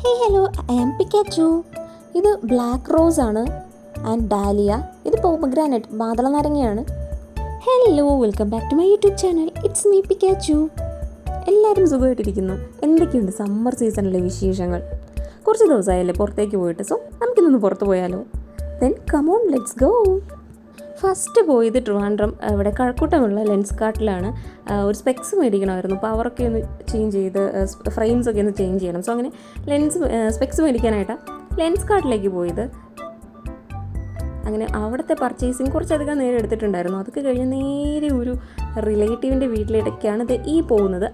Hey hello, I am Pikachu. ഇത് black rose ആണ് and dahlia. ഇത് പോമഗ്രാനൈറ്റ് മാതള നാരങ്ങയാണ്. Hello, welcome back to my YouTube channel. It's me Pikachu. എല്ലാവരും സുഖമായിട്ടിരിക്കുന്നു. എന്തൊക്കെയുണ്ട് സമ്മർ സീസണിലെ വിശേഷങ്ങൾ? കുറച്ച് ദിവസമായല്ലേ പുറത്തേക്ക് പോയിട്ട്. സോ നമുക്കിന്നൊന്ന് പുറത്ത് പോയാലോ? Then come on, let's go. First പോയത് ട്രിവാൻഡ്രം ഇവിടെ കഴക്കൂട്ടമുള്ള ലെൻസ് കാർട്ടിലാണ്. ഒരു സ്പെക്സ് മേടിക്കണമായിരുന്നു. പവറൊക്കെ ഒന്ന് ചേഞ്ച് ചെയ്ത് ഫ്രെയിംസൊക്കെ ഒന്ന് ചേഞ്ച് ചെയ്യണം. സോ അങ്ങനെ സ്പെക്സ് മേടിക്കാനായിട്ടാണ് ലെൻസ് കാർട്ടിലേക്ക് പോയത്. അങ്ങനെ അവിടുത്തെ പർച്ചേസിങ് കുറച്ചധികം നേരം എടുത്തിട്ടുണ്ടായിരുന്നു. അതൊക്കെ കഴിഞ്ഞ് നേരെ ഒരു റിലേറ്റീവിൻ്റെ വീട്ടിലിടയ്ക്കാണ് ഇത് പോകുന്നത്.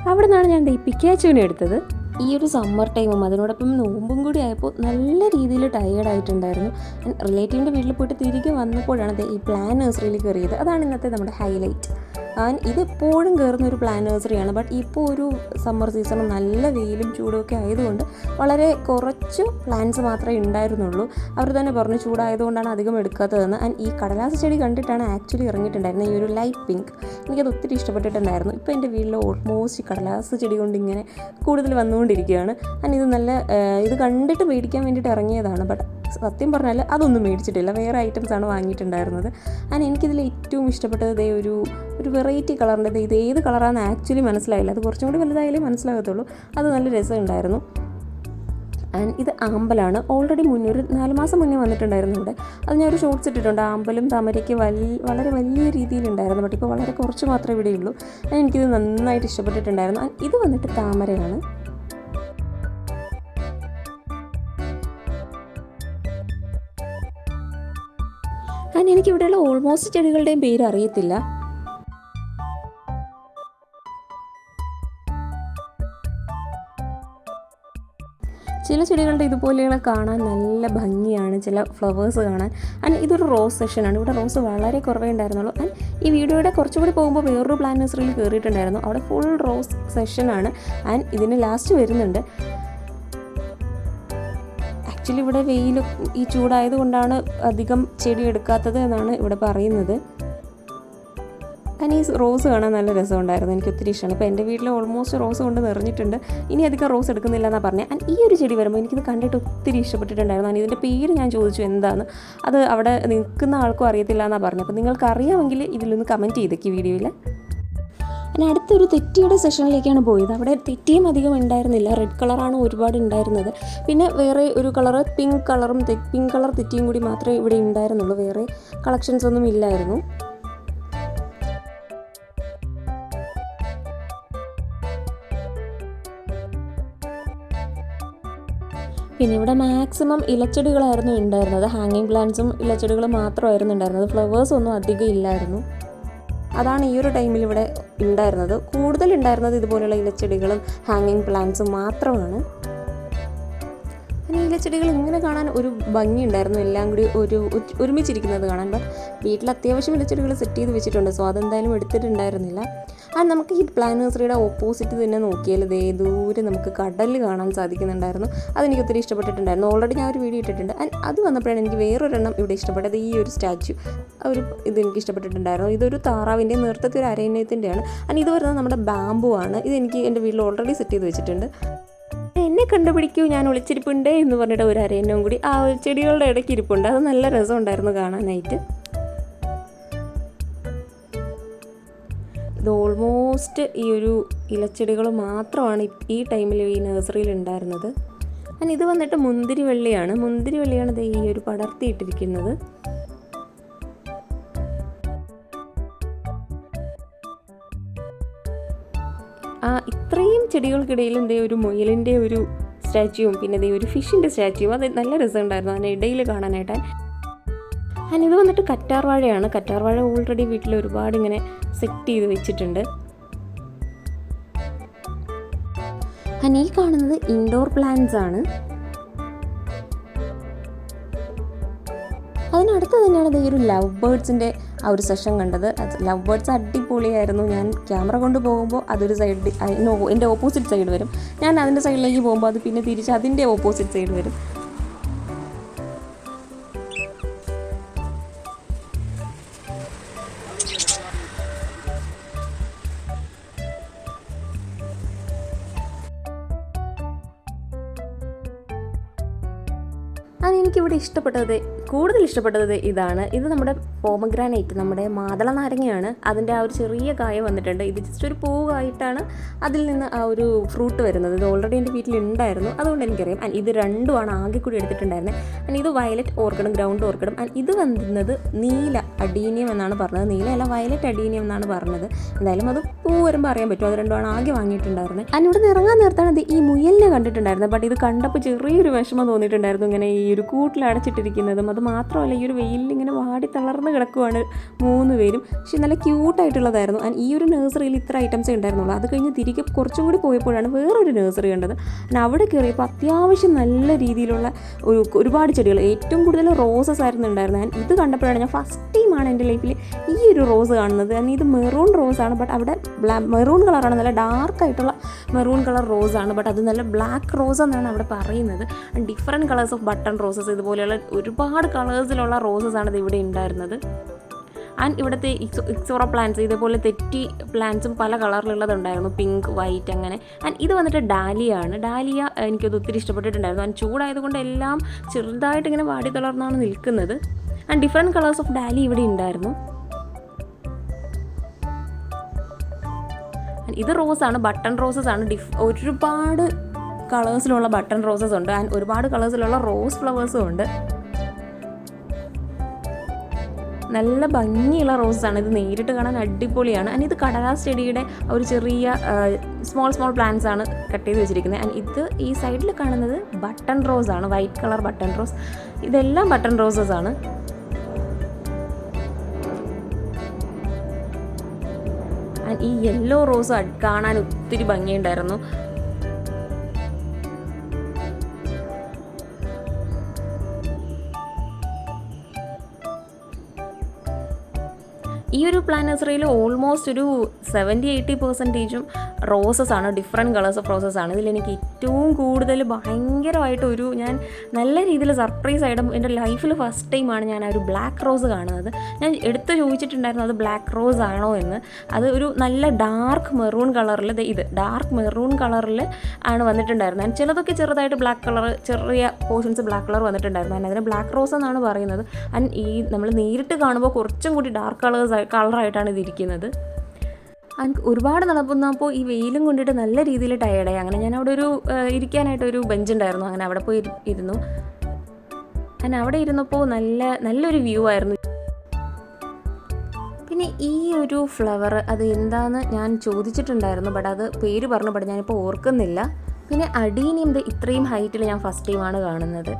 അവിടെ നിന്നാണ് ഞാൻ ഈ പിക്കാച്ചുവിനെ എടുത്തത്. ഈ ഒരു സമ്മർ ടൈമും അതിനോടൊപ്പം നോമ്പും കൂടി ആയപ്പോൾ നല്ല രീതിയിൽ ടയേർഡായിട്ടുണ്ടായിരുന്നു. റിലേറ്റീവിൻ്റെ വീട്ടിൽ പോയിട്ട് തിരികെ വന്നപ്പോഴാണ് ഈ പ്ലാൻ നഴ്സറിയിൽ കയറിയത്. അതാണ് ഇന്നത്തെ നമ്മുടെ ഹൈലൈറ്റ്. ഇത് എപ്പോഴും കയറുന്ന ഒരു പ്ലാൻ നഴ്സറിയാണ്. ബട്ട് ഇപ്പോൾ ഒരു സമ്മർ സീസണും നല്ല വെയിലും ചൂടുമൊക്കെ ആയതുകൊണ്ട് വളരെ കുറച്ച് പ്ലാന്റ്സ് മാത്രമേ ഉണ്ടായിരുന്നുള്ളൂ. അവർ തന്നെ പറഞ്ഞു ചൂടായതുകൊണ്ടാണ് അധികം എടുക്കാത്തതെന്ന്. ആൻഡ് ഈ കടലാസ് ചെടി കണ്ടിട്ടാണ് ആക്ച്വലി ഇറങ്ങിയിട്ടുണ്ടായിരുന്നത്. ഈ ഒരു ലൈറ്റ് പിങ്ക് എനിക്കത് ഒത്തിരി ഇഷ്ടപ്പെട്ടിട്ടുണ്ടായിരുന്നു. ഇപ്പോൾ എൻ്റെ വീട്ടിൽ ഓൾമോസ്റ്റ് കടലാസ് ചെടി കൊണ്ട് ഇങ്ങനെ കൂടുതൽ വന്നുകൊണ്ടിരിക്കുകയാണ്. ഇത് കണ്ടിട്ട് മേടിക്കാൻ വേണ്ടിയിട്ട് ഇറങ്ങിയതാണ്. ബട്ട് സത്യം പറഞ്ഞാൽ അതൊന്നും മേടിച്ചിട്ടില്ല. വേറെ ഐറ്റംസാണ് വാങ്ങിയിട്ടുണ്ടായിരുന്നത്. ആൻഡ് എനിക്കിതിൽ ഏറ്റവും ഇഷ്ടപ്പെട്ടത് ഒരു വെറൈറ്റി കളറിൻ്റെ ഇത് ഏത് കളറാണെന്ന് ആക്ച്വലി മനസ്സിലായില്ല. അത് കുറച്ചും കൂടി വലുതായാലേ മനസ്സിലാകത്തുള്ളൂ. അത് നല്ല രസമുണ്ടായിരുന്നു. ആൻഡ് ഇത് ആമ്പലാണ്. ഓൾറെഡി ഒരു 4 മാസം മുന്നേ വന്നിട്ടുണ്ടായിരുന്നു ഇവിടെ. അത് ഞാനൊരു ഷോർട്ട്സ് ഇട്ടിട്ടുണ്ട്. ആമ്പലും താമരയ്ക്ക് വളരെ വലിയ രീതിയിലുണ്ടായിരുന്നു. ബട്ട് ഇപ്പോൾ വളരെ കുറച്ച് മാത്രമേ ഇവിടെയുള്ളൂ. എനിക്കിത് നന്നായിട്ട് ഇഷ്ടപ്പെട്ടിട്ടുണ്ടായിരുന്നു. ഇത് വന്നിട്ട് താമരയാണ്. എനിക്കിവിടെയുള്ള ഓൾമോസ്റ്റ് ചെടികളുടെയും പേര് അറിയത്തില്ല. ചില ചെടികളുടെ ഇതുപോലെയുള്ള കാണാൻ നല്ല ഭംഗിയാണ്, ചില ഫ്ലവേഴ്സ് കാണാൻ. ആൻഡ് ഇതൊരു റോസ് സെഷനാണ്. ഇവിടെ റോസ് വളരെ കുറവേ ഉണ്ടായിരുന്നുള്ളൂ. ആൻഡ് ഈ വീഡിയോയുടെ കുറച്ചുകൂടി പോകുമ്പോൾ വേറൊരു പ്ലാൻ നഴ്സറിയിൽ കയറിയിട്ടുണ്ടായിരുന്നു. അവിടെ ഫുൾ റോസ് സെഷനാണ്. ആൻഡ് ഇതിന് ലാസ്റ്റ് വരുന്നുണ്ട്. ആക്ച്വലി ഇവിടെ വെയിൽ ഈ ചൂടായതുകൊണ്ടാണ് അധികം ചെടി എടുക്കാത്തത് എന്നാണ് ഇവിടെ പറയുന്നത്. ഈ റോസ് കാണാൻ നല്ല രസമുണ്ടായിരുന്നു. എനിക്ക് ഒത്തിരി ഇഷ്ടമാണ്. ഇപ്പോൾ എൻ്റെ വീട്ടിൽ ഓൾമോസ്റ്റ് റോസ് കൊണ്ട് നിറഞ്ഞിട്ടുണ്ട്. ഇനി അധികം റോസ് എടുക്കുന്നില്ല എന്നാണ് പറഞ്ഞത്. ആൻഡ് ഈ ഒരു ചെടി വരുമ്പോൾ എനിക്കിത് കണ്ടിട്ട് ഒത്തിരി ഇഷ്ടപ്പെട്ടിട്ടുണ്ടായിരുന്നു. ആൻഡ് ഇതിൻ്റെ പേര് ഞാൻ ചോദിച്ചു എന്താണ്, അത് അവിടെ നിൽക്കുന്ന ആൾക്കും അറിയത്തില്ല എന്നാണ് പറഞ്ഞത്. അപ്പോൾ നിങ്ങൾക്ക് അറിയാമെങ്കിൽ ഇതിലൊന്ന് കമൻറ്റ് ചെയ്തേക്ക് വീഡിയോയിൽ. അടുത്തൊരു തെറ്റിയുടെ സെഷനിലേക്കാണ് പോയത്. അവിടെ തെറ്റിയും അധികം ഉണ്ടായിരുന്നില്ല. റെഡ് കളറാണ് ഒരുപാട് ഉണ്ടായിരുന്നത്. പിന്നെ വേറെ ഒരു കളറ് പിങ്ക് കളർ തെറ്റിയും കൂടി മാത്രമേ ഇവിടെ ഉണ്ടായിരുന്നുള്ളൂ. വേറെ കളക്ഷൻസ് ഒന്നും ഇല്ലായിരുന്നു. പിന്നെ ഇവിടെ മാക്സിമം ഇലച്ചെടികളായിരുന്നു ഉണ്ടായിരുന്നത്. ഹാങ്ങിങ് പ്ലാന്റ്സും ഇലച്ചെടികളും മാത്രമായിരുന്നു ഉണ്ടായിരുന്നത്. ഫ്ലവേഴ്സ് ഒന്നും അധികം ഇല്ലായിരുന്നു. അതാണ് ഈ ഒരു ടൈമിൽ ഇവിടെ ഉണ്ടായിരുന്നത്. കൂടുതലുണ്ടായിരുന്നത് ഇതുപോലെയുള്ള ഇലച്ചെടികളും ഹാങ്ങിങ് പ്ലാന്റ്സും മാത്രമാണ്. ഇലച്ചെടികൾ ഇങ്ങനെ കാണാൻ ഒരു ഭംഗി ഉണ്ടായിരുന്നു. എല്ലാം കൂടി ഒരുമിച്ചിരിക്കുന്നത് കാണാൻ. ബട്ട് വീട്ടിൽ അത്യാവശ്യം ഇലച്ചെടികൾ സെറ്റ് ചെയ്ത് വെച്ചിട്ടുണ്ട്. സോ അതെന്തായാലും എടുത്തിട്ടുണ്ടായിരുന്നില്ല. നമുക്ക് ഈ പ്ലാൻ നഴ്സറിയുടെ ഓപ്പോസിറ്റ് തന്നെ നോക്കിയാൽ ദൂരെ നമുക്ക് കടൽ കാണാൻ സാധിക്കുന്നുണ്ടായിരുന്നു. അതെനിക്ക് ഒത്തിരി ഇഷ്ടപ്പെട്ടിട്ടുണ്ടായിരുന്നു. ഓൾറെഡി ഞാൻ ഒരു വീഡിയോ ഇട്ടിട്ടുണ്ട്. അത് വന്നപ്പോഴാണ് എനിക്ക് വേറൊരെണ്ണം ഇവിടെ ഇഷ്ടപ്പെട്ടത്. ഈ ഒരു സ്റ്റാച്യു ഇതെനിക്ക് ഇഷ്ടപ്പെട്ടിട്ടുണ്ടായിരുന്നു. ഇതൊരു താറാവിൻ്റെ നൃത്തത്തിൽ ഒരു അരയന്നത്തിൻ്റെയാണ്. ഇത് വരുന്നത് നമ്മുടെ ബാമ്പു ആണ്. ഇതെനിക്ക് എൻ്റെ വീട്ടിൽ ഓൾറെഡി സെറ്റ് ചെയ്ത് വെച്ചിട്ടുണ്ട്. എന്നെ കണ്ടുപിടിക്കൂ, ഞാൻ ഒളിച്ചിരിപ്പുണ്ട് എന്ന് പറഞ്ഞിട്ട് ഒരു അരയന്നവും കൂടി ആ ചെടികളുടെ ഇടയ്ക്ക് ഇരിപ്പുണ്ട്. അത് നല്ല രസമുണ്ടായിരുന്നു കാണാനായിട്ട്. ഇത് ഓൾമോസ്റ്റ് ഈ ഒരു ഇലച്ചെടികൾ മാത്രമാണ് ഈ ടൈമിൽ ഈ നഴ്സറിയിൽ ഉണ്ടായിരുന്നത്. ഇത് വന്നിട്ട് മുന്തിരിവള്ളിയാണ്. ഈ ഒരു പടർത്തിയിട്ടിരിക്കുന്നത്. ഇത്രയും ചെടികൾക്കിടയിലും ഒരു മുയലിൻ്റെ ഒരു സ്റ്റാച്യുവും പിന്നെ ഒരു ഫിഷിൻ്റെ സ്റ്റാച്യുവും അത് നല്ല രസമുണ്ടായിരുന്നു അതിൻ്റെ ഇടയിൽ കാണാനായിട്ട്. ഇത് വന്നിട്ട് കറ്റാർവാഴയാണ്. കറ്റാർവാഴ ഓൾറെഡി വീട്ടിൽ ഒരുപാട് ഇങ്ങനെ സെറ്റ് ചെയ്ത് വെച്ചിട്ടുണ്ട്. ഈ കാണുന്നത് ഇൻഡോർ പ്ലാന്റ്സ് ആണ്. അതിനടുത്ത് തന്നെയാണ് ഈ ഒരു ലവ് ബേർഡ്സിൻ്റെ ആ ഒരു സെഷൻ കണ്ടത്. ലവ് ബേർഡ്സ് അടിപൊളിയായിരുന്നു. ഞാൻ ക്യാമറ കൊണ്ട് പോകുമ്പോൾ അതൊരു സൈഡ് എൻ്റെ ഓപ്പോസിറ്റ് സൈഡ് വരും. ഞാൻ അതിൻ്റെ സൈഡിലേക്ക് പോകുമ്പോൾ അത് പിന്നെ തിരിച്ച് അതിൻ്റെ ഓപ്പോസിറ്റ് സൈഡ് വരും. എനിക്കിവിടെ കൂടുതൽ ഇഷ്ടപ്പെട്ടത് ഇതാണ്. ഇത് നമ്മുടെ പോമഗ്രാനൈറ്റ്, നമ്മുടെ മാതള നാരങ്ങയാണ്. അതിൻ്റെ ആ ഒരു ചെറിയ കായ വന്നിട്ടുണ്ട്. ഇത് ജസ്റ്റ് ഒരു പൂവായിട്ടാണ് അതിൽ നിന്ന് ആ ഒരു ഫ്രൂട്ട് വരുന്നത്. ഇത് ഓൾറെഡി എൻ്റെ വീട്ടിലുണ്ടായിരുന്നു, അതുകൊണ്ട് എനിക്കറിയാം. ഇത് രണ്ടുമാണ് ആകെ കൂടി എടുത്തിട്ടുണ്ടായിരുന്നത്. ഇത് വയലറ്റ് ഓർക്കിഡും ഗ്രൗണ്ട് ഓർക്കിഡും. ഇത് വന്നത് നീല അഡീനിയം എന്നാണ് പറഞ്ഞത്. നീല അല്ല, വയലറ്റ് അഡീനിയം എന്നാണ് പറഞ്ഞത്. എന്തായാലും അത് പൂ വരുമ്പോൾ അറിയാൻ പറ്റും. അത് രണ്ടുമാണ് ആകെ വാങ്ങിയിട്ടുണ്ടായിരുന്നത്. ഇവിടെ നിന്ന് ഇറങ്ങാൻ നേരത്താണ് ഈ മുയലിനെ കണ്ടിട്ടുണ്ടായിരുന്നത്. ബട്ട് ഇത് കണ്ടപ്പോൾ ചെറിയൊരു വിഷമം തോന്നിയിട്ടുണ്ടായിരുന്നു, ഇങ്ങനെ ഈ ഒരു കൂട്ടിൽ അടച്ചിട്ടിരിക്കുന്നതും. അത് മാത്രമല്ല, ഈ ഒരു വെയിലിൽ ഇങ്ങനെ വാടി തളർന്ന് കിടക്കുവാണ് 3 പേരും. പക്ഷെ നല്ല ക്യൂട്ടായിട്ടുള്ളതായിരുന്നു. ഈ ഒരു നഴ്സറിയിൽ ഇത്ര ഐറ്റംസേ ഉണ്ടായിരുന്നുള്ളൂ. അത് കഴിഞ്ഞ് തിരികെ കുറച്ചും കൂടി പോയപ്പോഴാണ് വേറൊരു നഴ്സറി കണ്ടത്. അവിടെ കയറിയപ്പോൾ അത്യാവശ്യം നല്ല രീതിയിലുള്ള ഒരുപാട് ചെടികൾ, ഏറ്റവും കൂടുതൽ റോസസ് ആയിരുന്നു ഉണ്ടായിരുന്നത്. ഇത് കണ്ടപ്പോഴാണ് ഞാൻ ഫസ്റ്റ് ടൈമാണ് എൻ്റെ ലൈഫിൽ ഈ ഒരു റോസ് കാണുന്നത്. ഇത് മെറൂൺ റോസാണ്, ബട്ട് അവിടെ മെറൂൺ കളറാണ്, നല്ല ഡാർക്കായിട്ടുള്ള മെറൂൺ കളർ റോസാണ്. ബട്ട് അത് നല്ല ബ്ലാക്ക് റോസ് എന്നാണ് അവിടെ പറയുന്നത്. Different colours of button roses, ഇതുപോലെയുള്ള ഒരുപാട് കളേഴ്സിലുള്ള റോസസ് ആണ് ഇത് ഇവിടെ ഉണ്ടായിരുന്നത്. ഇവിടുത്തെ ഇക്സോറ പ്ലാന്റ്സ്, ഇതേപോലെ തെറ്റി പ്ലാന്റ്സും പല കളറിലുള്ളതുണ്ടായിരുന്നു, പിങ്ക്, വൈറ്റ് അങ്ങനെ. ഇത് വന്നിട്ട് ഡാലിയാണ്. ഡാലിയ എനിക്കത് ഒത്തിരി ഇഷ്ടപ്പെട്ടിട്ടുണ്ടായിരുന്നു. ചൂടായതുകൊണ്ട് എല്ലാം ചെറുതായിട്ട് ഇങ്ങനെ വാടി തളർന്നാണ് നിൽക്കുന്നത്. ഡിഫറെൻറ്റ് കളേഴ്സ് ഓഫ് ഡാലി ഇവിടെ ഉണ്ടായിരുന്നു. ഇത് റോസാണ്, ബട്ടൺ റോസസ് ആണ്. ഒരുപാട് കളേഴ്സിലുള്ള ബട്ടൺ റോസസ് ഉണ്ട്. ഒരുപാട് കളേഴ്സിലുള്ള റോസ് ഫ്ലവേഴ്സും ഉണ്ട്. നല്ല ഭംഗിയുള്ള റോസാണ്. ഇത് നേരിട്ട് കാണാൻ അടിപൊളിയാണ്. ഇത് കടലാസ് ചെടിയുടെ ഒരു ചെറിയ സ്മോൾ പ്ലാന്റ്സ് ആണ് കട്ട് ചെയ്ത് വെച്ചിരിക്കുന്നത്. ഇത് ഈ സൈഡിൽ കാണുന്നത് ബട്ടൺ റോസ് ആണ്, വൈറ്റ് കളർ ബട്ടൺ റോസ്. ഇതെല്ലാം ബട്ടൺ റോസസ് ആണ്. ഈ യെല്ലോ റോസ് കാണാൻ ഒത്തിരി ഭംഗിയുണ്ടായിരുന്നു. ഈ ഒരു പ്ലാന്റ് നഴ്സറിയിൽ ഓൾമോസ്റ്റ് ഒരു 70-80% റോസസ് ആണ്, ഡിഫറെൻറ്റ് കളേഴ്സ് ഓഫ് റോസസ് ആണ്. ഇതിലെനിക്ക് ഏറ്റവും കൂടുതൽ ഭയങ്കരമായിട്ട് ഞാൻ നല്ല രീതിയിൽ സർപ്രൈസ് ആയിട്ടും എൻ്റെ ലൈഫിൽ ഫസ്റ്റ് ടൈമാണ് ഞാൻ ആ ഒരു ബ്ലാക്ക് റോസ് കാണുന്നത്. ഞാൻ എടുത്ത് ചോദിച്ചിട്ടുണ്ടായിരുന്നു അത് ബ്ലാക്ക് റോസ് ആണോ എന്ന്. അത് ഒരു നല്ല ഡാർക്ക് മെറൂൺ കളറിൽ, ഇത് ഡാർക്ക് മെറൂൺ കളറിൽ ആണ് വന്നിട്ടുണ്ടായിരുന്നത്. ചിലതൊക്കെ ചെറുതായിട്ട് ബ്ലാക്ക് കളർ, ചെറിയ പോർഷൻസ് ബ്ലാക്ക് കളർ വന്നിട്ടുണ്ടായിരുന്നു. അതിന് ബ്ലാക്ക് റോസ് എന്നാണ് പറയുന്നത്. ഈ നമ്മൾ നേരിട്ട് കാണുമ്പോൾ കുറച്ചും കൂടി ഡാർക്ക് കളറായിട്ടാണ് ഇതിരിക്കുന്നത്. ഒരുപാട് നടന്നപ്പോൾ ഈ വെയിലും കൊണ്ടിട്ട് നല്ല രീതിയിൽ ടയേർഡായി. അങ്ങനെ ഞാൻ അവിടെ ഇരിക്കാനായിട്ടൊരു ബെഞ്ച് ഉണ്ടായിരുന്നു. അങ്ങനെ അവിടെ പോയി ഇരുന്നു. അവിടെ ഇരുന്നപ്പോൾ നല്ലൊരു വ്യൂ ആയിരുന്നു. പിന്നെ ഈ ഒരു ഫ്ലവർ അത് എന്താണെന്ന് ഞാൻ ചോദിച്ചിട്ടുണ്ടായിരുന്നു, ബട്ട് അത് പേര് പറഞ്ഞു, ബട്ട് ഞാനിപ്പോൾ ഓർക്കുന്നില്ല. പിന്നെ അഡീനിയം ഇത്രയും ഹൈറ്റിൽ ഞാൻ ഫസ്റ്റ് ടൈമാണ് കാണുന്നത്.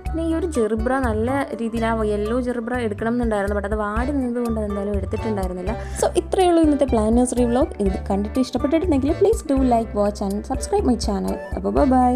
പിന്നെ ഈ ഒരു ജെറിബ്ര നല്ല രീതിയിൽ ആ യെല്ലോ ജെറിബ്ര എടുക്കണം എന്നുണ്ടായിരുന്നു, ബട്ട് അത് വാടി നിന്നതുകൊണ്ട് അതെന്തായാലും എടുത്തിട്ടുണ്ടായിരുന്നില്ല. സോ ഇത്രയേ ഉള്ളൂ ഇന്നത്തെ പ്ലാന്റ് നഴ്സറി വ്ലോഗ്. ഇത് കണ്ടിട്ട് ഇഷ്ടപ്പെട്ടിട്ടുണ്ടെങ്കിൽ please do like, watch and subscribe my channel. അപ്പോൾ ബൈ.